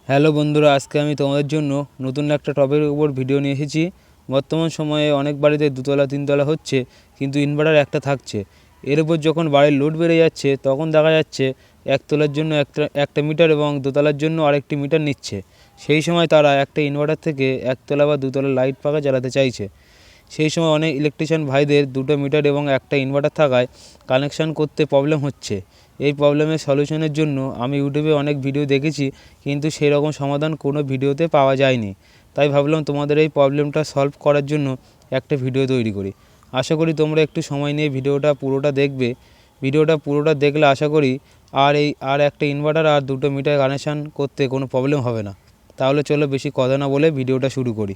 Hello বন্ধুরা, আজকে আমি তোমাদের জন্য নতুন একটা টপিকের উপর ভিডিও নিয়ে এসেছি। বর্তমান সময়ে অনেক বাড়িতে দুতলা তিনতলা হচ্ছে, কিন্তু ইনভার্টার একটা থাকছে। এর উপর যখন বাড়ির লোড বেড়ে যাচ্ছে, তখন দেখা যাচ্ছে একতলার জন্য একটা মিটার এবং দোতলার জন্য আরেকটি মিটার নিচ্ছে। সেই সময় তারা একটা ইনভার্টার থেকে একতলা বা দুতলা লাইট পাখা জ্বালাতে চাইছে। সেই সময় অনেক ইলেকট্রিশিয়ান ভাইদের দুটো মিটার এবং একটা ইনভার্টার থাকায় কানেকশান করতে প্রবলেম হচ্ছে। এই প্রবলেমের সলিউশনের জন্য আমি ইউটিউবে অনেক ভিডিও দেখেছি, কিন্তু সেই রকম সমাধান কোনো ভিডিওতে পাওয়া যায়নি। তাই ভাবলাম তোমাদের এই প্রবলেমটা সলভ করার জন্য একটা ভিডিও তৈরি করি। আশা করি তোমরা একটু সময় নিয়ে ভিডিওটা পুরোটা দেখবে। ভিডিওটা পুরোটা দেখলে আশা করি আর একটা ইনভার্টার আর দুটো মিটার কানেকশান করতে কোনো প্রবলেম হবে না। তাহলে চলো বেশি কথা না বলে ভিডিওটা শুরু করি।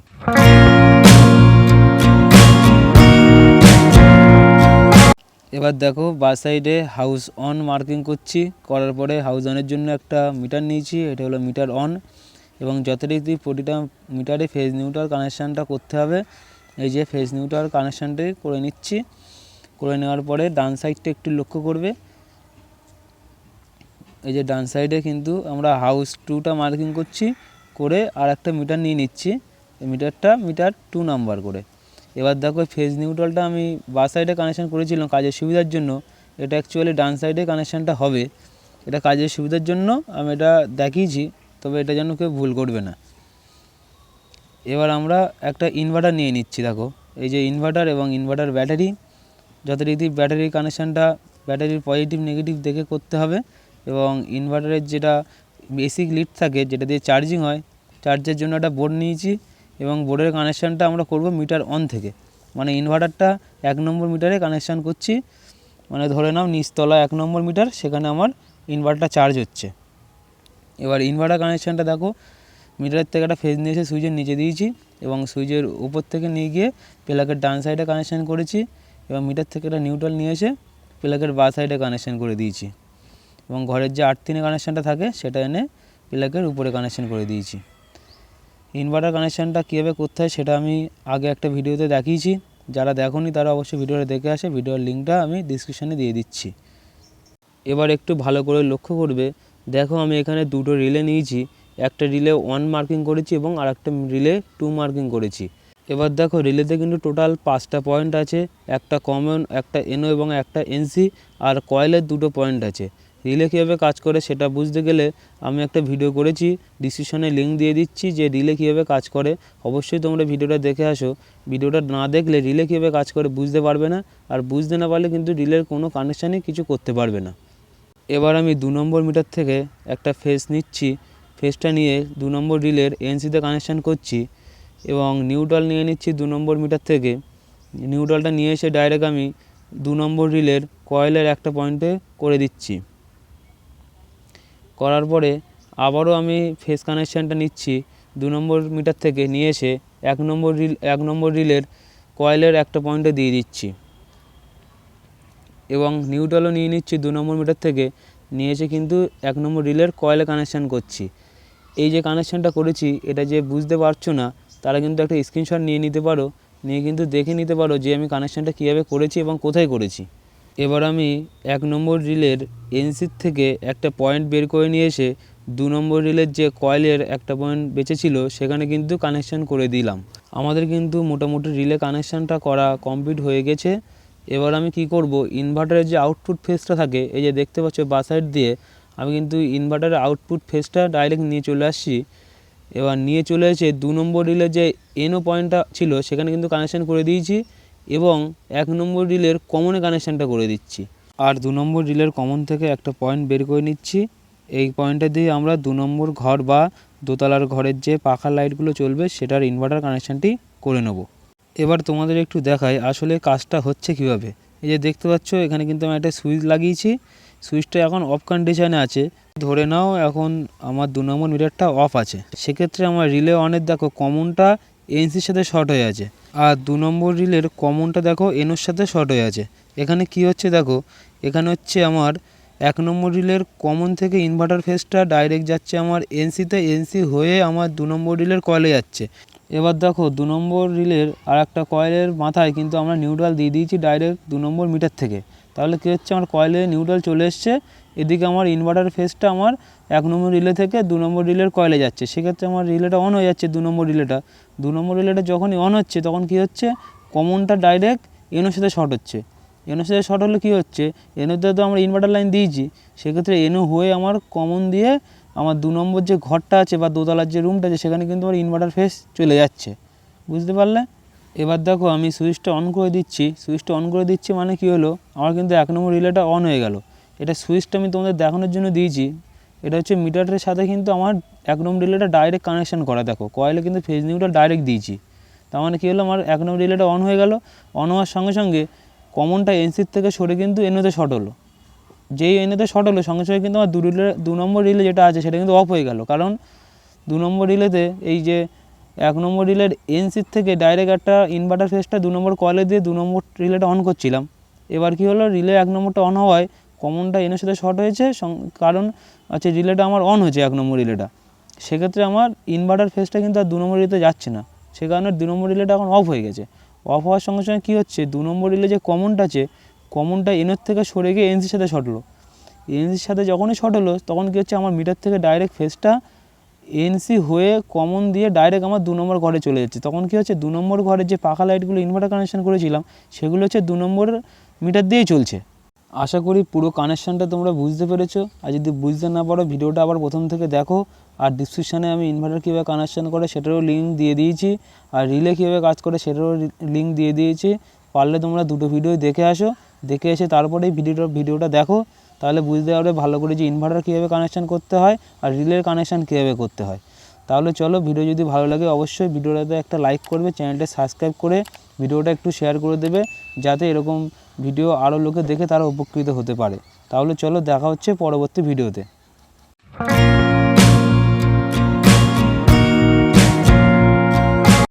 এবার দেখো, বাঁ সাইডে হাউস অন মার্কিং করছি, করার পরে হাউস অনের জন্য একটা মিটার নিয়েছি। এটা হলো মিটার অন, এবং যথারীতি প্রতিটা মিটারে ফেজ নিউট্রাল কানেকশানটা করতে হবে। এই যে ফেজ নিউট্রাল কানেকশানটি করে নিচ্ছি। করে নেওয়ার পরে ডান সাইডটা একটু লক্ষ্য করবে। এই যে ডান সাইডে কিন্তু আমরা হাউস টুটা মার্কিং করছি, করে আর একটা মিটার নিয়ে নিচ্ছি। এই মিটার 2 নাম্বার করে। এবার দেখো, ফেজ নিউট্রালটা আমি বাঁ সাইডে কানেকশান করেছিলাম কাজের সুবিধার জন্য। এটা অ্যাকচুয়ালি ডান সাইডে কানেকশানটা হবে। এটা কাজের সুবিধার জন্য আমি এটা দেখিয়েছি, তবে এটা যেন কেউ ভুল করবে না। এবার আমরা একটা ইনভার্টার নিয়ে নিচ্ছি। দেখো, এই যে ইনভার্টার এবং ইনভার্টার ব্যাটারি, যথারীতি ব্যাটারির কানেকশানটা ব্যাটারির পজিটিভ নেগেটিভ দেখে করতে হবে। এবং ইনভার্টারের যেটা বেসিক লিড থাকে, যেটা দিয়ে চার্জিং হয়, চার্জের জন্য একটা বোর্ড নিয়েছি, এবং বোর্ডের কানেকশানটা আমরা করব মিটার অন থেকে। মানে ইনভার্টারটা 1 নম্বর মিটারে কানেকশান করছি। মানে ধরে নাও নিচতলা 1 নম্বর মিটার, সেখানে আমার ইনভার্টারটা চার্জ হচ্ছে। এবার ইনভার্টার কানেকশানটা দেখো, মিটারের থেকে একটা ফেজ নিয়ে এসে সুইচের নিচে দিয়েছি, এবং সুইচের উপর থেকে নিয়ে গিয়ে প্লাগের ডান সাইডে কানেকশান করেছি, এবং মিটার থেকে একটা নিউট্রাল নিয়ে এসে প্লাগের বাঁ সাইডে কানেকশান করে দিয়েছি, এবং ঘরের যে 8-3 কানেকশানটা থাকে সেটা এনে প্লাগের উপরে কানেকশান করে দিয়েছি। ইনভার্টার কানেকশানটা কীভাবে করতে হয় সেটা আমি আগে একটা ভিডিওতে দেখিয়েছি। যারা দেখোনি তারা অবশ্যই ভিডিওটা দেখে আসে, ভিডিওর লিঙ্কটা আমি ডিসক্রিপশানে দিয়ে দিচ্ছি। এবার একটু ভালো করে লক্ষ্য করবে। দেখো, আমি এখানে দুটো রিলে নিয়েছি। একটা রিলে 1 মার্কিং করেছি এবং আর একটা রিলে 2 মার্কিং করেছি। এবার দেখো, রিলেতে কিন্তু টোটাল 5টা পয়েন্ট আছে। একটা কমন, একটা এনও এবং একটা এনসি, আর কয়েলের 2টো পয়েন্ট আছে। রিলে কীভাবে কাজ করে সেটা বুঝতে গেলে আমি একটা ভিডিও করেছি, ডিসক্রিপশনে লিঙ্ক দিয়ে দিচ্ছি, যে রিলে কীভাবে কাজ করে। অবশ্যই তোমরা ভিডিওটা দেখে আসো। ভিডিওটা না দেখলে রিলে কীভাবে কাজ করে বুঝতে পারবে না, আর বুঝতে না পারলে কিন্তু রিলের কোনো কানেকশানই কিছু করতে পারবে না। এবার আমি 2 নম্বর মিটার থেকে একটা ফেজ নিচ্ছি। ফেজটা নিয়ে 2 নম্বর রিলের এনসিতে কানেকশান করছি, এবং নিউট্রাল নিয়ে নিচ্ছি 2 নম্বর মিটার থেকে। নিউট্রালটা নিয়ে এসে ডাইরেক্ট আমি 2 নম্বর রিলের কয়েলের একটা পয়েন্টে করে দিচ্ছি। করার পরে আবারও আমি ফেজ কানেকশানটা নিচ্ছি 2 নম্বর মিটার থেকে, নিয়ে এসে 1 নম্বর রিলের কয়েলের একটা পয়েন্টে দিয়ে দিচ্ছি, এবং নিউট্রালও নিয়ে নিচ্ছি 2 নম্বর মিটার থেকে, নিয়ে এসে কিন্তু 1 নম্বর রিলের কয়েলে কানেকশান করছি। এই যে কানেকশানটা করেছি, এটা যে বুঝতে পারছো না তারা কিন্তু একটা স্ক্রিনশট নিয়ে নিতে পারো, নিয়ে কিন্তু দেখে নিতে পারো যে আমি কানেকশানটা কীভাবে করেছি এবং কোথায় করেছি। এবার আমি 1 নম্বর রিলের এনসির থেকে একটা পয়েন্ট বের করে নিয়ে এসে 2 নম্বর রিলের যে কয়েলের একটা পয়েন্ট বেঁচেছিল সেখানে কিন্তু কানেকশান করে দিলাম। আমাদের কিন্তু মোটামুটি রিলে কানেকশানটা করা কমপ্লিট হয়ে গেছে। এবার আমি কি করব, ইনভার্টারের যে আউটপুট ফেজটা থাকে, এই যে দেখতে পাচ্ছ বাঁ সাইড দিয়ে, আমি কিন্তু ইনভার্টারের আউটপুট ফেজটা ডাইরেক্ট নিয়ে চলে আসছি। এবার নিয়ে চলে এসে 2 নম্বর রিলের যে এনও পয়েন্টটা ছিল সেখানে কিন্তু কানেকশান করে দিয়েছি, এবং 1 নম্বর রিলের কমনে কানেকশানটা করে দিচ্ছি। আর 2 নম্বর রিলের কমন থেকে একটা পয়েন্ট বের করে নিচ্ছি। এই পয়েন্টটা দিয়ে আমরা 2 নম্বর ঘর বা দোতলার ঘরের যে পাখার লাইটগুলো চলবে সেটার ইনভার্টার কানেকশানটি করে নেব। এবার তোমাদের একটু দেখাই আসলে কাজটা হচ্ছে কিভাবে। এই যে দেখতে পাচ্ছ, এখানে কিন্তু আমি একটা সুইচ লাগিয়েছি। সুইচটা এখন অফ কন্ডিশনে আছে। ধরে নাও এখন আমার 2 নম্বর মিটারটা অফ আছে, সেক্ষেত্রে আমার রিলে অনের দেখো কমনটা এনসির সাথে শর্ট হয়ে আছে, আর 2 নম্বর রিলের কমনটা দেখো এনোর সাথে শর্ট হয়ে আছে। এখানে কি হচ্ছে দেখো, এখানে হচ্ছে আমার 1 নম্বর রিলের কমন থেকে ইনভার্টার ফেজটা ডাইরেক্ট যাচ্ছে আমার এনসিতে, এনসি হয়ে আমার 2 নম্বর রিলের কয়েলে যাচ্ছে। এবার দেখো, 2 নম্বর রিলের আর একটা কয়েলের মাথায় কিন্তু আমরা নিউট্রাল দিয়ে দিয়েছি ডাইরেক্ট 2 নম্বর মিটার থেকে। তাহলে কী হচ্ছে, আমার কয়েলে নিউট্রাল চলে এসছে এদিকে আমার ইনভার্টার ফেজটা আমার 1 নম্বর রিলে থেকে 2 নম্বর রিলের কয়েলে যাচ্ছে। সেক্ষেত্রে আমার রিলেটা অন হয়ে যাচ্ছে 2 নম্বর রিলেটা। 2 নম্বর রিলেটা যখনই অন হচ্ছে তখন কী হচ্ছে, কমনটা ডাইরেক্ট এনোর সাথে শর্ট হচ্ছে। এনোর সাথে শর্ট হলে কী হচ্ছে, এনোতে তো আমরা ইনভার্টার লাইন দিয়েছি, সেক্ষেত্রে এনো হয়ে আমার কমন দিয়ে আমার 2 নম্বর যে ঘরটা আছে বা দোতলার যে রুমটা আছে সেখানে কিন্তু আমার ইনভার্টার ফেজ চলে যাচ্ছে। বুঝতে পারলে? এবার দেখো আমি সুইচটা অন করে দিচ্ছি। সুইচটা অন করে দিচ্ছি মানে কী হলো, আমার কিন্তু 1 নম্বর রিলেটা অন হয়ে গেল। এটা সুইচটা আমি তোমাদের দেখানোর জন্য দিয়েছি। এটা হচ্ছে মিটারের সাথে কিন্তু আমার 1 নম্বর রিলেটা ডাইরেক্ট কানেকশান করা। দেখো কয়েলে কিন্তু ফেজ নিউট্রাল ডাইরেক্ট দিয়েছি। তার মানে কী হলো, আমার 1 নম্বর রিলেটা অন হয়ে গেল। অন হওয়ার সঙ্গে সঙ্গে কমনটা এনসির থেকে সরে কিন্তু এনোতে শর্ট হলো। যেই এনোতে শর্ট হলো সঙ্গে সঙ্গে কিন্তু আমার 2 নম্বর রিলে যেটা আছে সেটা কিন্তু অফ হয়ে গেল। কারণ 2 নম্বর রিলেতে এই যে 1 নম্বর রিলের এনসির থেকে ডাইরেক্ট একটা ইনভার্টার ফেজটা 2 নম্বর কয়েলে দিয়ে 2 নম্বর রিলেটা অন করছিলাম। এবার কী হলো, রিলে 1 নম্বরটা অন হওয়ায় কমনটা এনের সাথে শর্ট হয়েছে, কারণ আচ্ছা রিলেটা আমার অন হয়েছে 1 নম্বর রিলেটা। সেক্ষেত্রে আমার ইনভার্টার ফেজটা কিন্তু আর 2 নম্বর রিলেতে যাচ্ছে না। সে কারণে 2 নম্বর রিলেটা এখন অফ হয়ে গেছে। অফ হওয়ার সঙ্গে সঙ্গে কী হচ্ছে, 2 নম্বর রিলে যে কমনটা আছে, কমনটা এনের থেকে সরে গিয়ে এনসির সাথে শর্ট হলো। এনসির সাথে যখনই শর্ট হলো তখন কী হচ্ছে, আমার মিটার থেকে ডাইরেক্ট ফেজটা এনসি হয়ে কমন দিয়ে ডাইরেক্ট আমার 2 নম্বর ঘরে চলে যাচ্ছে। তখন কী হচ্ছে, 2 নম্বর ঘরে যে পাখা লাইটগুলো ইনভার্টার কানেকশন করেছিলাম সেগুলো হচ্ছে 2 নম্বর মিটার দিয়েই চলছে। আশা করি পুরো কানেকশানটা তোমরা বুঝতে পেরেছো। আর যদি বুঝতে না পারো ভিডিওটা আবার প্রথম থেকে দেখো। আর ডিসক্রিপশানে আমি ইনভার্টার কীভাবে কানেকশান করে সেটারও লিঙ্ক দিয়ে দিয়েছি, আর রিলে কীভাবে কাজ করে সেটারও লিঙ্ক দিয়ে দিয়েছি। পারলে তোমরা দুটো ভিডিও দেখে আসো, দেখে এসে তারপরেই ভিডিওটা দেখো, তাহলে বুঝতে পারবে ভালো করে যে ইনভার্টার কীভাবে কানেকশান করতে হয় আর রিলের কানেকশান কীভাবে করতে হয়। তাহলে চলো, ভিডিও যদি ভালো লাগে অবশ্যই ভিডিওটাতে একটা লাইক করবে, চ্যানেলটা সাবস্ক্রাইব করে ভিডিওটা একটু শেয়ার করে দেবে, যাতে এরকম ভিডিও আরও লোকে দেখে তারা উপকৃত হতে পারে। তাহলে চলো, দেখা হচ্ছে পরবর্তী ভিডিওতে।